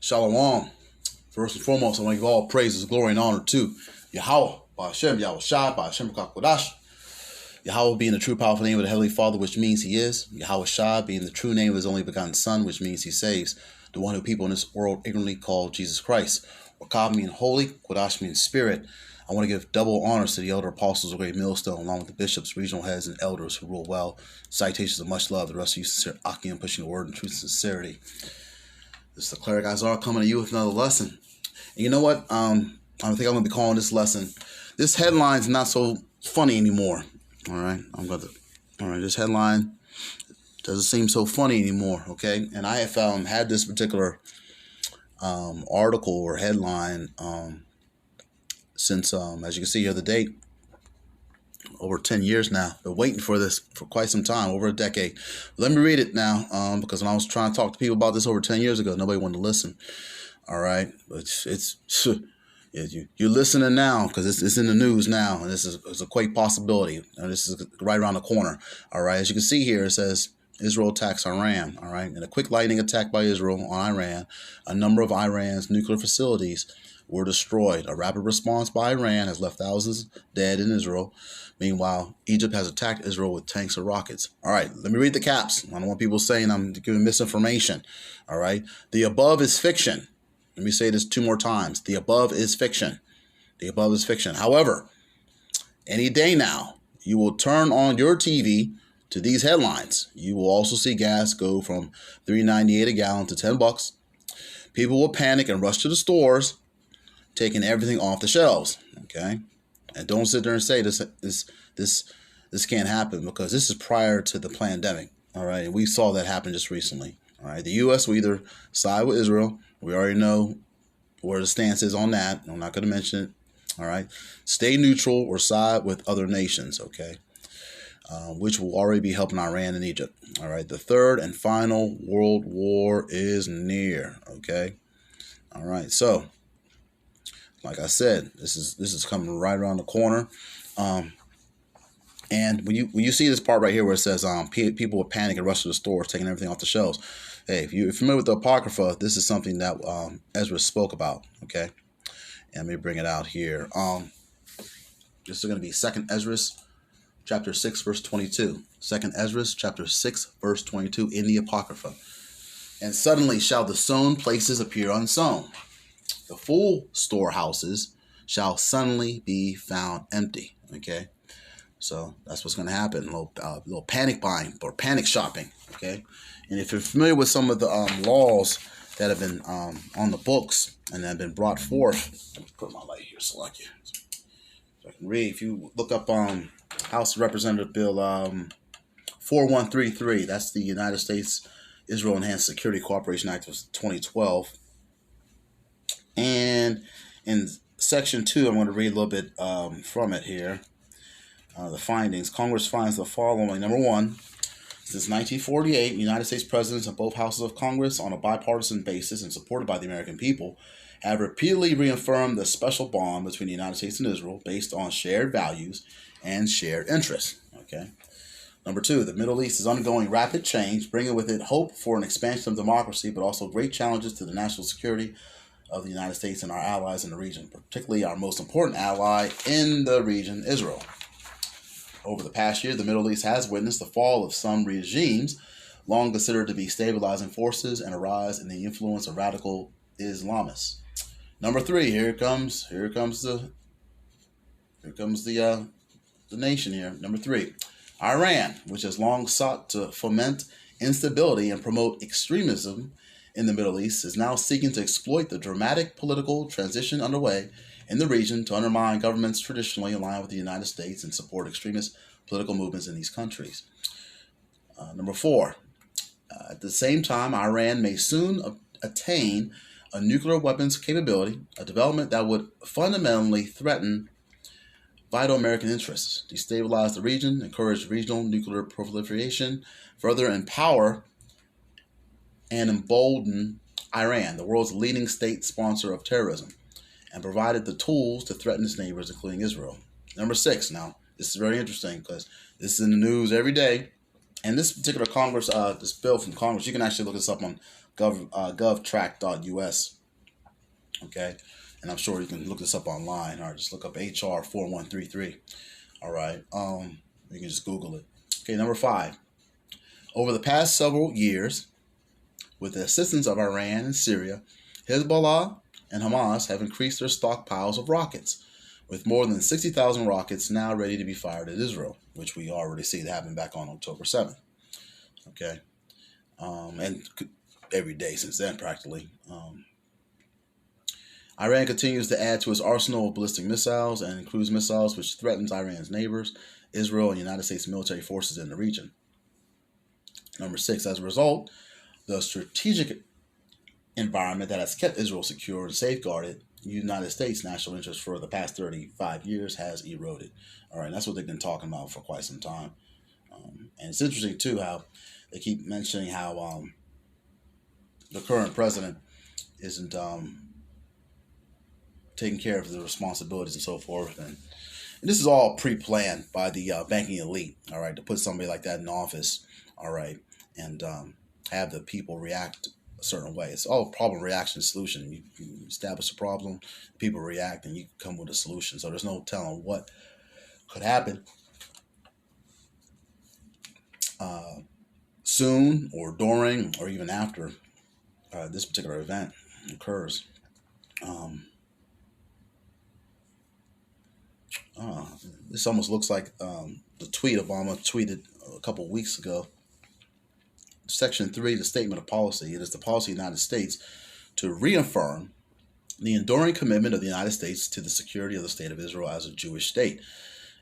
Shalom. First and foremost, I want to give all praises, glory, and honor to Yahweh, Ba'Hashem, Yahweh Shai, Ba'Hashem Kakodash. Yahweh being the true powerful name of the Heavenly Father, which means He is. Yahweh Shai being the true name of His only begotten Son, which means He saves. The one who people in this world ignorantly call Jesus Christ. Wakab meaning holy, Kodash meaning spirit. I want to give double honors to the elder apostles of Great Millstone, along with the bishops, regional heads, and elders who rule well. Citations of much love. The rest of you sincere Akim, pushing the word in truth and sincerity. This is the Cleric Izar coming to you with another lesson. And you know what? I think I'm going to be calling this lesson. This headline's not so funny anymore. All right, this headline doesn't seem so funny anymore. Okay, and I have had this particular article or headline since, as you can see here, the date, over 10 years now. Been waiting for this for quite some time, over a decade. Let me read it now, because when I was trying to talk to people about this over 10 years ago, nobody wanted to listen. All right, but you're listening now because it's in the news now, and this is a quite possibility. And this is right around the corner. All right, as you can see here, it says Israel attacks Iran. All right, in a quick lightning attack by Israel on Iran, a number of Iran's nuclear facilities were destroyed. A rapid response by Iran has left thousands dead in Israel. Meanwhile, Egypt has attacked Israel with tanks and rockets. All right, let me read the caps. I don't want people saying I'm giving misinformation. All right, the above is fiction. Let me say this 2 more times. The above is fiction. The above is fiction. However, any day now, you will turn on your TV to these headlines. You will also see gas go from $3.98 a gallon to $10. People will panic and rush to the stores, taking everything off the shelves. Okay, and don't sit there and say this can't happen, because this is prior to the pandemic. All right, and we saw that happen just recently. All right, the U.S. will either side with Israel. We already know where the stance is on that. I'm not going to mention it. All right. Stay neutral or side with other nations. Okay. Which will already be helping Iran and Egypt. All right. The third and final world war is near. Okay. All right. So, like I said, this is coming right around the corner. And when you see this part right here where it says people will panic and rush to the stores, taking everything off the shelves. Hey, if you're familiar with the Apocrypha, this is something that Esdras spoke about. Okay, and let me bring it out here. This is going to be 2nd Esdras, chapter 6, verse 22. 2nd Esdras, chapter 6, verse 22 in the Apocrypha. And suddenly shall the sown places appear unsown. The full storehouses shall suddenly be found empty. Okay. So that's what's going to happen. A little panic buying or panic shopping. Okay. And if you're familiar with some of the laws that have been on the books and have been brought forth, let me put my light here so I can read. If you look up House Representative Bill 4133, that's the United States Israel Enhanced Security Cooperation Act of 2012. And in section 2, I'm going to read a little bit from it here. The findings. Congress finds the following. Number 1, since 1948, United States presidents of both houses of Congress, on a bipartisan basis and supported by the American people, have repeatedly reaffirmed the special bond between the United States and Israel based on shared values and shared interests. Okay. Number 2, the Middle East is undergoing rapid change, bringing with it hope for an expansion of democracy, but also great challenges to the national security of the United States and our allies in the region, particularly our most important ally in the region, Israel. Over the past year, the Middle East has witnessed the fall of some regimes long considered to be stabilizing forces and a rise in the influence of radical Islamists. Number 3, here comes the nation here. Number 3, Iran, which has long sought to foment instability and promote extremism in the Middle East, is now seeking to exploit the dramatic political transition underway in the region to undermine governments traditionally aligned with the United States and support extremist political movements in these countries. Number 4, at the same time, Iran may soon attain a nuclear weapons capability, a development that would fundamentally threaten vital American interests, destabilize the region, encourage regional nuclear proliferation, further empower and embolden Iran, the world's leading state sponsor of terrorism, and provided the tools to threaten its neighbors, including Israel. Number 6, now, this is very interesting because this is in the news every day. And this particular Congress, this bill from Congress, you can actually look this up on govtrack.us. Okay, and I'm sure you can look this up online. All right, just look up HR 4133. All right, you can just Google it. Okay, number 5. Over the past several years, with the assistance of Iran and Syria, Hezbollah and Hamas have increased their stockpiles of rockets, with more than 60,000 rockets now ready to be fired at Israel, which we already see that happened back on October 7th. Okay, and every day since then, practically. Iran continues to add to its arsenal of ballistic missiles and cruise missiles, which threatens Iran's neighbors, Israel, and United States military forces in the region. Number 6, as a result, the strategic environment that has kept Israel secure and safeguarded United States national interests for the past 35 years has eroded. All right, and that's what they've been talking about for quite some time. And it's interesting, too, how they keep mentioning how the current president isn't taking care of the responsibilities and so forth. And this is all pre-planned by the banking elite, all right, to put somebody like that in office, all right, and have the people react a certain way. It's all problem, reaction, solution. You establish a problem, people react, and you come with a solution. So there's no telling what could happen soon or during or even after this particular event occurs. This almost looks like the tweet Obama tweeted a couple weeks ago. Section 3, the Statement of Policy. It is the policy of the United States to reaffirm the enduring commitment of the United States to the security of the State of Israel as a Jewish state.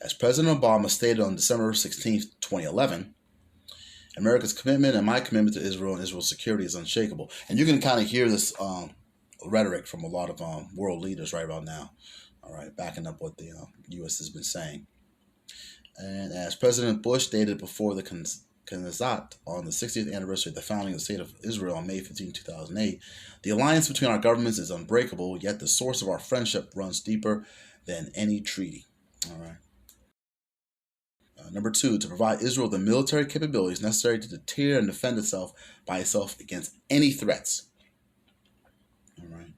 As President Obama stated on December 16, 2011, America's commitment and my commitment to Israel and Israel's security is unshakable. And you can kind of hear this rhetoric from a lot of world leaders right about now, all right, backing up what the U.S. has been saying. And as President Bush stated before the Knesset on the 60th anniversary of the founding of the State of Israel on May 15, 2008, the alliance between our governments is unbreakable, yet the source of our friendship runs deeper than any treaty. All right. Number 2, to provide Israel the military capabilities necessary to deter and defend itself by itself against any threats. All right.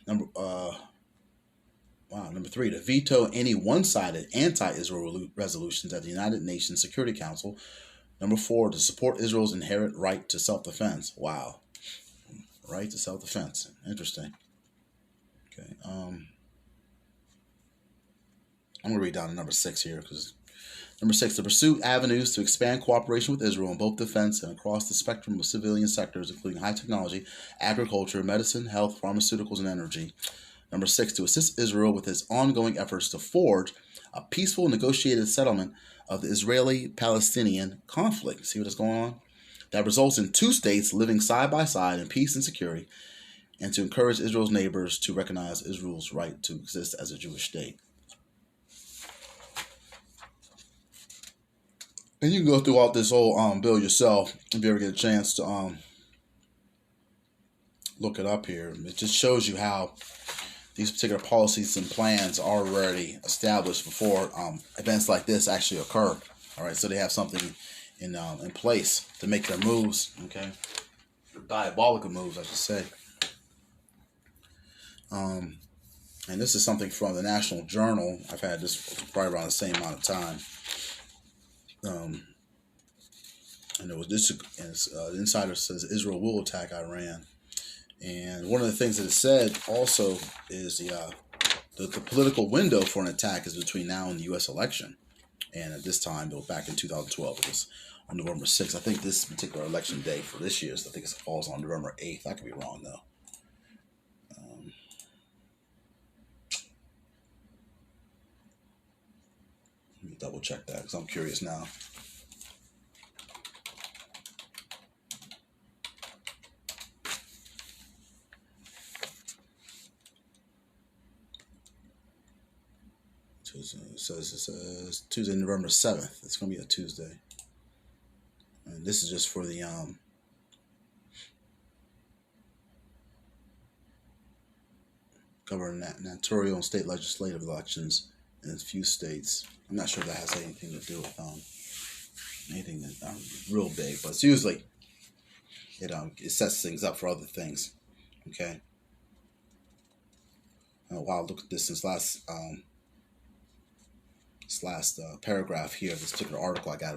Number 3, to veto any one-sided anti-Israel resolutions at the United Nations Security Council. Number 4, to support Israel's inherent right to self-defense. Wow. Right to self-defense. Interesting. Okay. I'm going to read down to number 6 here because number 6, to pursue avenues to expand cooperation with Israel in both defense and across the spectrum of civilian sectors, including high technology, agriculture, medicine, health, pharmaceuticals, and energy. Number 6, to assist Israel with its ongoing efforts to forge a peaceful negotiated settlement of the Israeli-Palestinian conflict. See what is going on? That results in 2 states living side by side in peace and security, and to encourage Israel's neighbors to recognize Israel's right to exist as a Jewish state. And you can go throughout this whole bill yourself if you ever get a chance to look it up here. It just shows you how these particular policies and plans are already established before events like this actually occur. All right, so they have something in place to make their moves. Okay, diabolical moves, I should say. And this is something from the National Journal. I've had this probably around the same amount of time. And it was this. The insider says Israel will attack Iran. And one of the things that it said also is the political window for an attack is between now and the U.S. election. And at this time, back in 2012, it was on November 6th. I think this particular election day for this year, I think it falls on November 8th. I could be wrong, though. Let me double check that because I'm curious now. It says Tuesday, November 7th. It's going to be a Tuesday. And this is just for the gubernatorial and state legislative elections in a few states. I'm not sure if that has anything to do with anything real big, but it's usually it sets things up for other things. Okay. Oh, wow, look at this. This last paragraph here, this particular article I got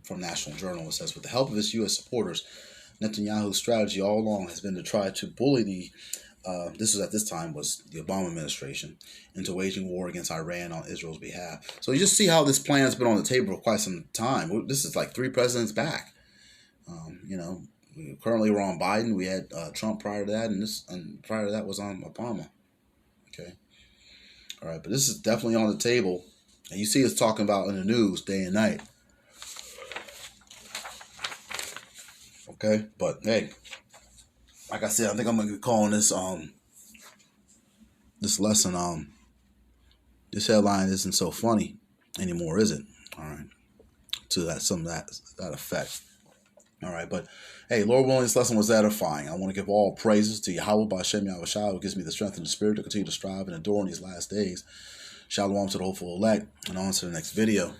from National Journal. It says, with the help of its U.S. supporters, Netanyahu's strategy all along has been to try to bully this was at this time was the Obama administration, into waging war against Iran on Israel's behalf. So you just see how this plan has been on the table for quite some time. This is like 3 presidents back. Currently we're on Biden. We had Trump prior to that, and prior to that was on Obama. Okay. All right, but this is definitely on the table. And you see us talking about in the news day and night. Okay, but hey, like I said, I think I'm gonna be calling this this lesson this headline isn't so funny anymore, is it? All right, to that that effect. All right, but hey, Lord willing, this lesson was edifying. I want to give all praises to Yahweh B'Shem Yahushua, who gives me the strength and the spirit to continue to strive and endure in these last days. Shalom to the hopeful elect, and on to the next video.